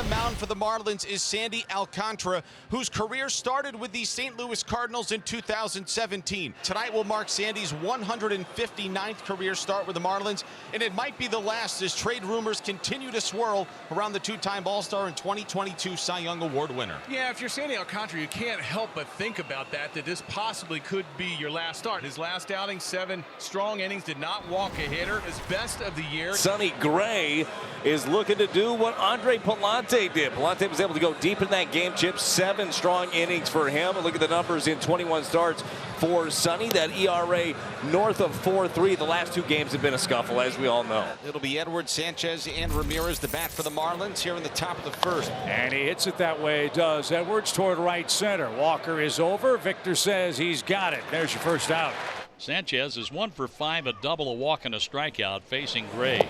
the mound for the Marlins is Sandy Alcantara, whose career started with the St. Louis Cardinals in 2017. Tonight will mark Sandy's 159th career start with the Marlins, and it might be the last as trade rumors continue to swirl around the two-time All-Star and 2022 Cy Young Award winner. Yeah, if you're Sandy Alcantara, you can't help but think about that this possibly could be your last start. His last outing, 7 strong innings, did not walk a hitter. His best of the year. Sonny Gray is looking to do what Andre Palante did. Palante was able to go deep in that game, Chip. 7 strong innings for him. And look at the numbers in 21 starts for Sonny. That ERA north of 4.3. The last 2 games have been a scuffle, as we all know. It'll be Edwards, Sanchez, and Ramirez, the bat for the Marlins here in the top of the first. And he hits it that way, does Edwards, toward right center. Walker is over. Victor says he's got it. There's your first out. Sanchez is 1 for 5, a double, a walk, and a strikeout facing Gray.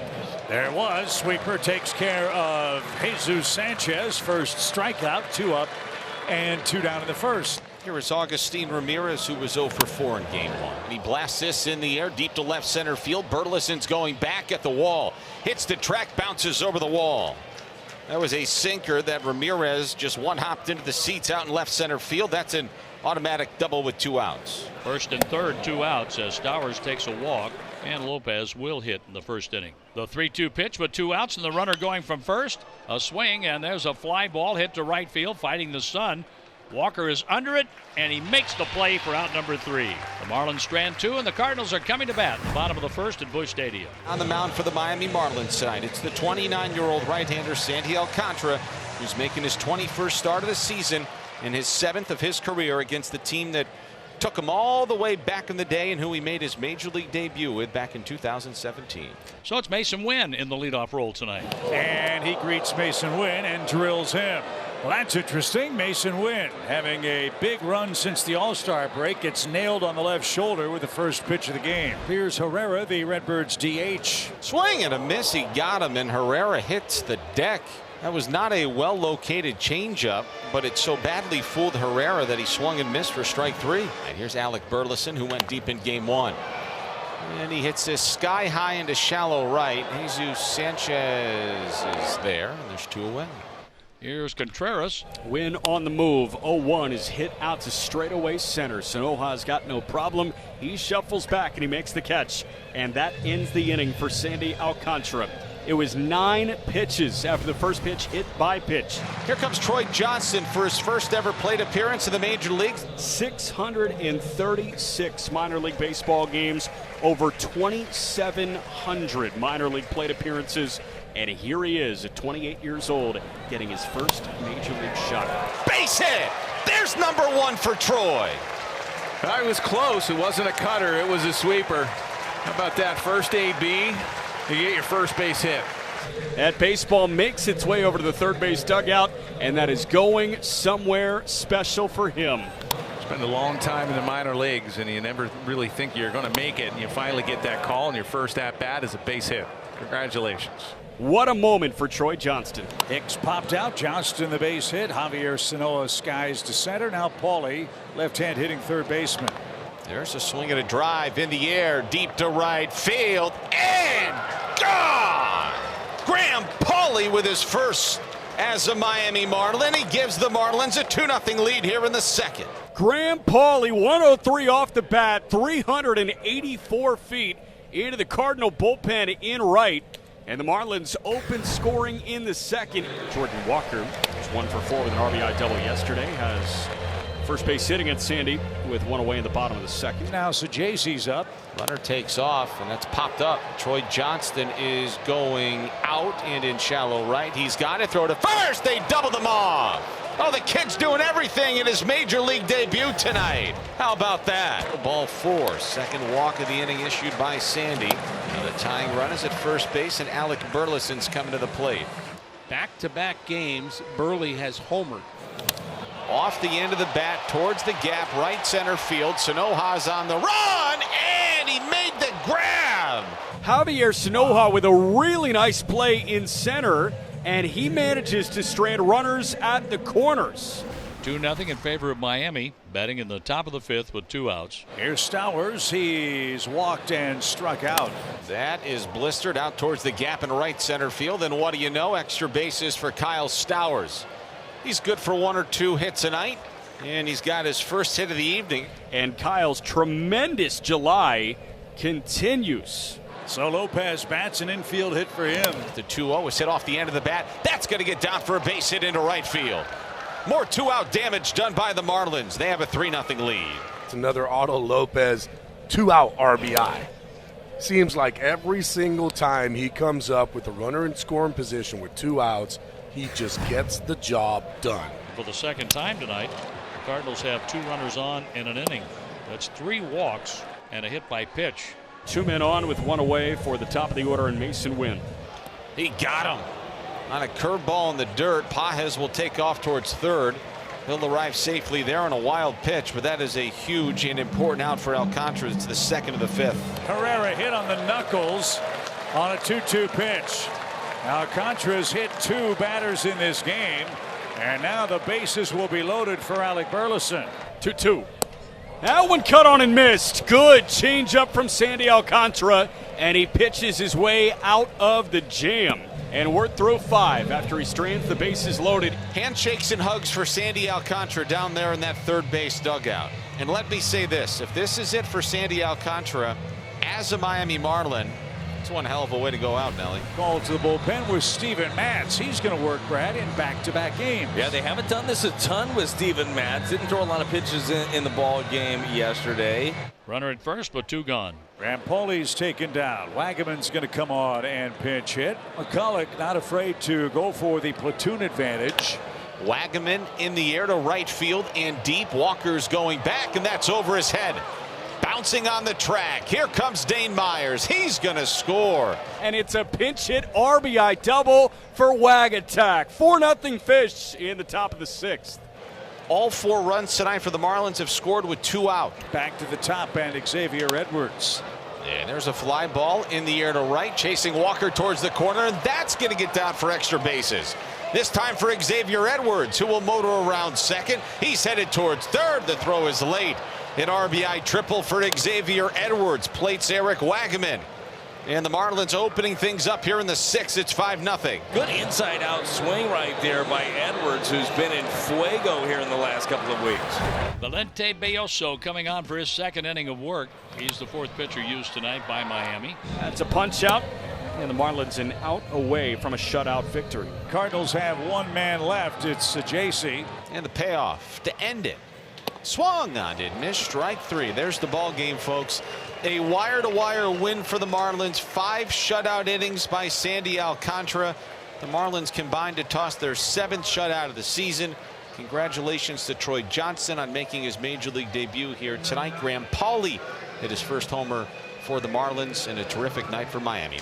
There it was. Sweeper takes care of Jesus Sanchez. First strikeout, 2 up and 2 down in the first. Here is Agustin Ramirez, who was 0 for 4 in game 1. And he blasts this in the air deep to left center field. Burleson's going back at the wall. Hits the track, bounces over the wall. That was a sinker that Ramirez just one-hopped into the seats out in left center field. That's an automatic double with 2 outs. First and third, 2 outs as Stowers takes a walk, and Lopez will hit in the first inning. The 3-2 pitch with 2 outs and the runner going from first. A swing, and there's a fly ball hit to right field, fighting the sun. Walker is under it, and he makes the play for out number 3. The Marlins strand 2, and the Cardinals are coming to bat in the bottom of the first at Busch Stadium. On the mound for the Miami Marlins side, it's the 29-year-old right-hander Sandy Alcantara, who's making his 21st start of the season and his 7th of his career against the team that took him all the way back in the day and who he made his major league debut with back in 2017. So it's Mason Wynn in the leadoff role tonight. And he greets Mason Wynn and drills him. Well, that's interesting. Mason Wynn having a big run since the All-Star break. Gets nailed on the left shoulder with the first pitch of the game. Here's Herrera, the Redbirds DH. Swing and a miss. He got him, and Herrera hits the deck. That was not a well-located changeup, but it so badly fooled Herrera that he swung and missed for strike 3. And here's Alec Burleson, who went deep in game 1. And he hits this sky high into shallow right. Jesus Sanchez is there, and there's 2 away. Here's Contreras. Wynn on the move. 0-1 is hit out to straightaway center. Sanoja's got no problem. He shuffles back and he makes the catch. And that ends the inning for Sandy Alcantara. It was 9 pitches after the first pitch, hit by pitch. Here comes Troy Johnston for his first ever plate appearance in the major leagues. 636 minor league baseball games, over 2,700 minor league plate appearances. And here he is at 28 years old, getting his first major league shot. Base hit! There's number 1 for Troy. I was close. It wasn't a cutter. It was a sweeper. How about that first AB? You get your first base hit. That baseball makes its way over to the third base dugout, and that is going somewhere special for him. Spent a long time in the minor leagues, and you never really think you're going to make it, and you finally get that call, and your first at-bat is a base hit. Congratulations. What a moment for Troy Johnston. Hicks popped out. Johnston the base hit. Javier Sanoja skies to center. Now Paulie, left-hand hitting third baseman. There's a swing and a drive in the air, deep to right field, and gone! Graham Paulie with his first as a Miami Marlin. He gives the Marlins a 2-0 lead here in the second. Graham Paulie, 103 off the bat, 384 feet into the Cardinal bullpen in right. And the Marlins open scoring in the second. Jordan Walker was 1 for 4 with an RBI double yesterday. Has first base hitting at Sandy with 1 away in the bottom of the second. Now Sajazi's up. Runner takes off, and that's popped up. Troy Johnston is going out and in shallow right. He's got it. Throw to first. They doubled him off. Oh, the kid's doing everything in his major league debut tonight. How about that? Ball 4. Second walk of the inning issued by Sandy. Now the tying run is at first base, and Alec Burleson's coming to the plate. Back-to-back games, Burley has homered. Off the end of the bat towards the gap, right center field. Sanoja's on the run, and he made the grab. Javier Sanoja with a really nice play in center, and he manages to strand runners at the corners. 2-0 in favor of Miami, batting in the top of the 5th with 2 outs. Here's Stowers. He's walked and struck out. That is blistered out towards the gap in right center field. And what do you know? Extra bases for Kyle Stowers. He's good for 1 or 2 hits a night. And he's got his first hit of the evening. And Kyle's tremendous July continues. So Lopez bats an infield hit for him. The 2-0 is hit off the end of the bat. That's going to get down for a base hit into right field. More 2-out damage done by the Marlins. They have a 3-0 lead. It's another Otto Lopez 2-out RBI. Seems like every single time he comes up with a runner in scoring position with 2 outs, he just gets the job done. For the second time tonight, the Cardinals have 2 runners on in an inning. That's 3 walks and a hit by pitch. 2 men on with 1 away for the top of the order, and Mason Wynn. He got him on a curveball in the dirt. Pages will take off towards third. He'll arrive safely there on a wild pitch, but that is a huge and important out for Alcantara. It's the 2nd of the 5th. Herrera hit on the knuckles on a 2-2 pitch. Alcantara's hit 2 batters in this game, and now the bases will be loaded for Alec Burleson. 2-2. That one cut on and missed. Good change up from Sandy Alcantara, and he pitches his way out of the jam. And we're through 5 after he strands the bases loaded. Handshakes and hugs for Sandy Alcantara down there in that third base dugout. And let me say this, if this is it for Sandy Alcantara as a Miami Marlin, it's one hell of a way to go out, Nelly. Called to the bullpen with Steven Matz. He's going to work, Brad, in back-to-back games. Yeah, they haven't done this a ton with Steven Matz. Didn't throw a lot of pitches in the ball game yesterday. Runner at first, but 2 gone. Rampoli's taken down. Wagaman's going to come on and pinch hit. McCulloch not afraid to go for the platoon advantage. Wagaman in the air to right field and deep. Walker's going back, and that's over his head. Bouncing on the track. Here comes Dane Myers. He's going to score. And it's a pinch hit RBI double for Wagatak. 4-0 Fish in the top of the 6th. All 4 runs tonight for the Marlins have scored with 2 out. Back to the top, and Xavier Edwards. And there's a fly ball in the air to right, chasing Walker towards the corner, and that's going to get down for extra bases. This time for Xavier Edwards, who will motor around second. He's headed towards third. The throw is late. An RBI triple for Xavier Edwards. Plates Eric Wagaman. And the Marlins opening things up here in the 6th. It's 5-0. Good inside out swing right there by Edwards, who's been in fuego here in the last couple of weeks. Valente Belloso coming on for his 2nd inning of work. He's the 4th pitcher used tonight by Miami. That's a punch out, and the Marlins an out away from a shutout victory. Cardinals have 1 man left. It's JC. And the payoff to end it. Swung on it, missed, strike 3. There's the ball game, folks. A wire-to-wire win for the Marlins. 5 shutout innings by Sandy Alcantara. The Marlins combined to toss their 7th shutout of the season. Congratulations to Troy Johnston on making his major league debut here tonight. Graham Pauley hit his first homer for the Marlins, and a terrific night for Miami.